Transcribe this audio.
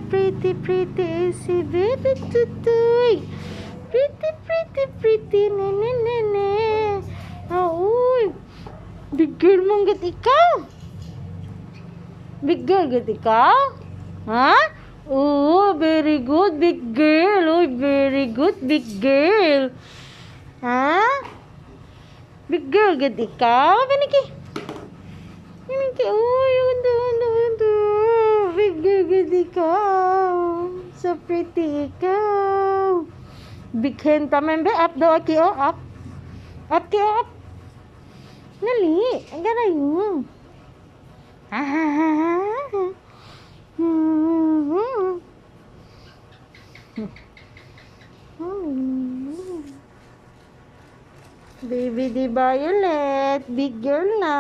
pretty is si baby tutoy. Pretty, nene. Uy, big girl mong gid ikaw. Big girl gid ikaw? Ha? Oh, very good, big girl. Uy, very good, big girl. Ha? Big girl gid ikaw? Ganiki. Uy, undo. Big girl gid ikaw. So pretty ikaw. Big hand pa man ba? Up daw aki o, up. Up ki up. Nali, ang garay mo. Baby di Violet, big girl na.